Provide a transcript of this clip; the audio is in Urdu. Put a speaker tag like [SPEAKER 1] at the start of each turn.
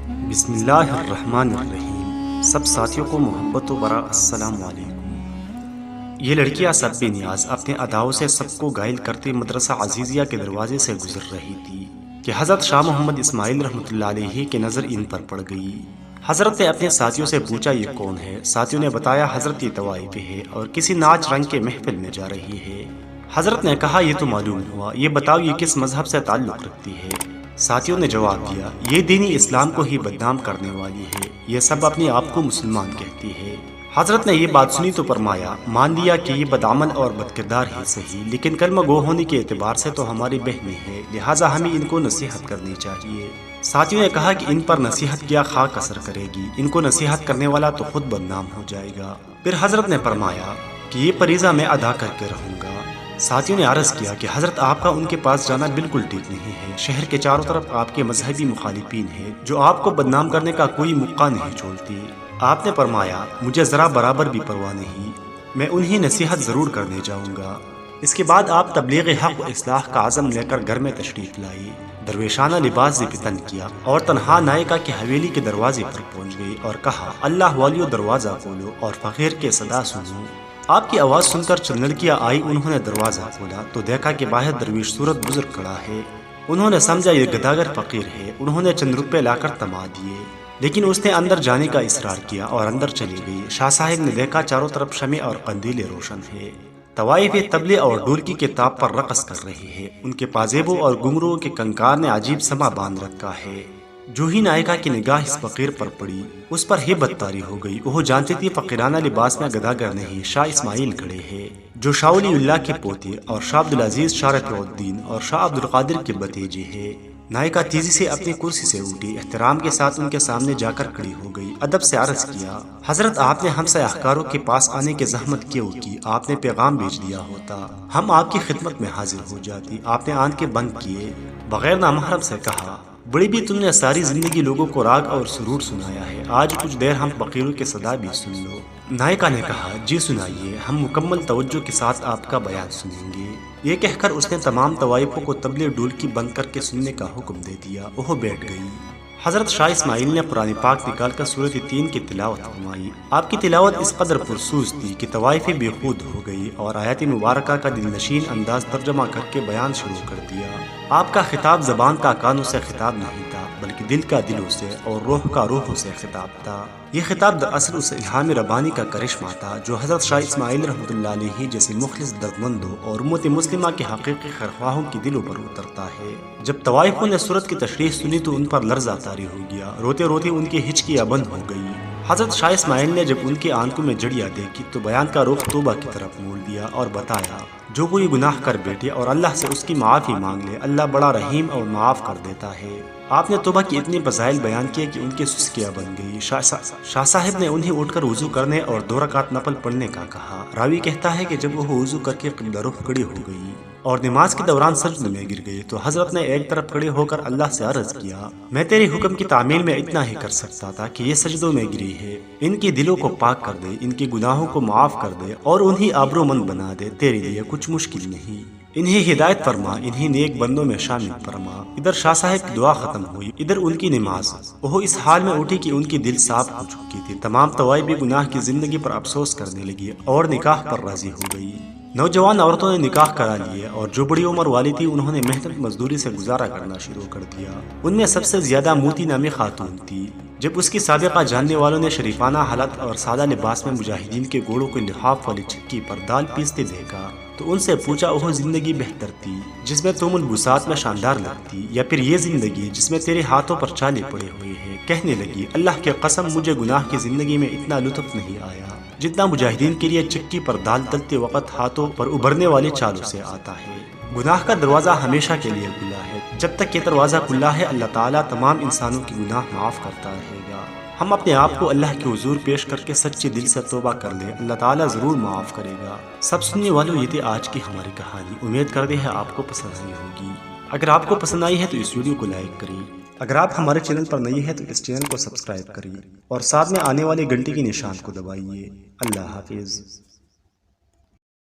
[SPEAKER 1] بسم اللہ الرحمن الرحیم۔ سب ساتھیوں کو محبت و برا السلام علیکم۔ یہ لڑکیاں سب بے نیاز اپنے اداؤں سے سب کو گائل کرتے مدرسہ عزیزیہ کے دروازے سے گزر رہی تھی کہ حضرت شاہ محمد اسماعیل رحمۃ اللہ علیہ کی نظر ان پر پڑ گئی۔ حضرت نے اپنے ساتھیوں سے پوچھا یہ کون ہے؟ ساتھیوں نے بتایا حضرت یہ طوائف ہے اور کسی ناچ رنگ کے محفل میں جا رہی ہے۔ حضرت نے کہا یہ تو معلوم ہوا، یہ بتاؤ یہ کس مذہب سے تعلق رکھتی ہے؟ ساتھیوں نے جواب دیا یہ دینی اسلام کو ہی بدنام کرنے والی ہے، یہ سب اپنے آپ کو مسلمان کہتی ہے۔ حضرت نے یہ بات سنی تو فرمایا مان لیا کہ یہ بدعمل اور بدکردار ہی صحیح، لیکن کلمہ گو ہونے کے اعتبار سے تو ہماری بہنیں ہیں، لہٰذا ہمیں ان کو نصیحت کرنی چاہیے۔ ساتھیوں نے کہا کہ ان پر نصیحت کیا خاک اثر کرے گی، ان کو نصیحت کرنے والا تو خود بدنام ہو جائے گا۔ پھر حضرت نے فرمایا کہ یہ فریضہ میں ادا کر کے رہوں گا۔ ساتھیوں نے عرض کیا کہ حضرت آپ کا ان کے پاس جانا بالکل ٹھیک نہیں ہے، شہر کے چاروں طرف آپ کے مذہبی مخالفین ہیں جو آپ کو بدنام کرنے کا کوئی موقع نہیں چھوڑتی۔ آپ نے فرمایا مجھے ذرا برابر بھی پرواہ نہیں، میں انہیں نصیحت ضرور کرنے جاؤں گا۔ اس کے بعد آپ تبلیغ حق و اصلاح کا عزم لے کر گھر میں تشریف لائی، درویشانہ لباس زبطن کیا اور تنہا نائکہ کی حویلی کے دروازے پر پہنچ گئی اور کہا اللہ والیو دروازہ کھولو اور فقیر کے صدا سنو۔ آپ کی آواز سن کر چند لڑکیاں آئی، انہوں نے دروازہ کھولا تو دیکھا کہ باہر درویش صورت بزرگ کھڑا ہے۔ انہوں نے سمجھا یہ گداگر فقیر ہے، انہوں نے چند روپے لا کر تما دیے، لیکن اس نے اندر جانے کا اصرار کیا اور اندر چلی گئی۔ شاہ صاحب نے دیکھا چاروں طرف شمع اور قندیلیں روشن ہے، طوائف طبلے اور ڈھولکی کے تاپ پر رقص کر رہی ہے، ان کے پازیبوں اور گھنگروں کے کنکار نے عجیب سما باندھ رکھا ہے۔ جو ہی نائکہ کی نگاہ اس فقیر پر پڑی اس پر ہیبت طاری ہو گئی، وہ جانتی تھی فقیرانہ لباس میں گداگر نہیں، شاہ اسماعیل کھڑے ہیں جو شاہ ولی اللہ کے پوتے اور شاہ عبدالعزیز شاہ رفیع الدین اور شاہ عبدالقادر کے بھتیجے ہیں۔ نائکہ تیزی سے اپنی کرسی سے اٹھی، احترام کے ساتھ ان کے سامنے جا کر کھڑی ہو گئی، ادب سے عرض کیا حضرت آپ نے ہم سے احکاروں کے پاس آنے کی زحمت کیوں کی؟ آپ نے پیغام بھیج دیا ہوتا، ہم آپ کی خدمت میں حاضر ہو جاتی۔ آپ نے آنکھیں بند کیے بغیر نامحرم سے کہا بڑی بھی تم نے ساری زندگی لوگوں کو راگ اور سرور سنایا ہے، آج کچھ دیر ہم فقیروں کے صدا بھی سن لو۔ نائکہ نے کہا جی سنائیے، ہم مکمل توجہ کے ساتھ آپ کا بیان سنیں گے۔ یہ کہہ کر اس نے تمام طوائفوں کو طبلے ڈھولکی بند کر کے سننے کا حکم دے دیا، وہ بیٹھ گئی۔ حضرت شاہ اسماعیل نے قرآن پاک نکال کر سورۃ 3 کی تلاوت فرمائی۔ آپ کی تلاوت اس قدر پرسوز تھی کہ طوائفیں بے خود ہو گئی اور آیات مبارکہ کا دل نشین انداز ترجمہ کر کے بیان شروع کر دیا۔ آپ کا خطاب زبان کا کانوں سے خطاب نہیں تھا بلکہ دل کا دلوں سے اور روح کا روحوں سے خطاب تھا۔ یہ خطاب دراصل اس الہام ربانی کا کرشمہ تھا جو حضرت شاہ اسماعیل رحمۃ اللہ علیہ جیسے مخلص دردمندوں اور امت مسلمہ کے حقیقی خرخواہوں کی دلوں پر اترتا ہے۔ جب طوائفوں نے سورت کی تشریح سنی تو ان پر لرزہ طاری ہو گیا، روتے روتے ان کی ہچکیاں بند ہو گئی۔ حضرت شاہ اسماعیل نے جب ان کے آنکھوں میں جڑیاں دیکھی تو بیان کا رخ توبہ کی طرف موڑ دیا اور بتایا جو کوئی گناہ کر بیٹھے اور اللہ سے اس کی معافی مانگ لے، اللہ بڑا رحیم اور معاف کر دیتا ہے۔ آپ نے توبہ کی اتنی فضائل بیان کیے کہ ان کی سسکیاں بن گئی۔ شاہ صاحب نے انہیں اٹھ کر وضو کرنے اور 2 رکعت نفل پڑھنے کا کہا۔ راوی کہتا ہے کہ جب وہ وضو کر کے قبلہ رخ کھڑی ہو گئی اور نماز کے دوران سجد میں گر گئی تو حضرت نے ایک طرف کھڑے ہو کر اللہ سے عرض کیا میں تیرے حکم کی تعمیل میں اتنا ہی کر سکتا تھا کہ یہ سجدوں میں گری ہے، ان کے دلوں کو پاک کر دے، ان کے گناہوں کو معاف کر دے اور انہیں آبرومند بنا دے، تیرے لیے کچھ مشکل نہیں، انہیں ہدایت فرما، انہیں نیک بندوں میں شامل فرما۔ ادھر شاہ صاحب کی دعا ختم ہوئی، ادھر ان کی نماز۔ وہ اس حال میں اٹھی کہ ان کی دل صاف ہو چکی تھی، تمام طوائف بھی گناہ کی زندگی پر افسوس کرنے لگی اور نکاح پر راضی ہو گئی۔ نوجوان عورتوں نے نکاح کرا لیے اور جو بڑی عمر والی تھی انہوں نے محنت مزدوری سے گزارا کرنا شروع کر دیا۔ ان میں سب سے زیادہ موتی نامی خاتون تھی۔ جب اس کی سابقہ جاننے والوں نے شریفانہ حالت اور سادہ لباس میں مجاہدین کے گھوڑوں کے لحاف والی چکی پر دال پیستے دیکھا تو ان سے پوچھا وہ زندگی بہتر تھی جس میں تم البسات میں شاندار لگتی یا پھر یہ زندگی جس میں تیرے ہاتھوں پر چالے پڑے ہوئے ہیں؟ کہنے لگی اللہ کے قسم مجھے گناہ کی زندگی میں اتنا لطف نہیں آیا جتنا مجاہدین کے لیے چکی پر دال تلتے وقت ہاتھوں پر ابھرنے والے چالوں سے آتا ہے۔ گناہ کا دروازہ ہمیشہ کے لیے کھلا ہے، جب تک یہ دروازہ کھلا ہے اللہ تعالیٰ تمام انسانوں کی گناہ معاف کرتا رہے گا۔ ہم اپنے آپ کو اللہ کے حضور پیش کر کے سچے دل سے توبہ کر لیں، اللہ تعالیٰ ضرور معاف کرے گا۔ سب سننے والوں یہ تھی آج کی ہماری کہانی، امید کرتے ہیں آپ کو پسند آئی ہوگی۔ اگر آپ کو پسند آئی ہے تو اس ویڈیو کو لائک کریں، اگر آپ ہمارے چینل پر نئے ہیں تو اس چینل کو سبسکرائب کریں اور ساتھ میں آنے والے گھنٹی کے نشان کو دبائیے۔ اللہ حافظ۔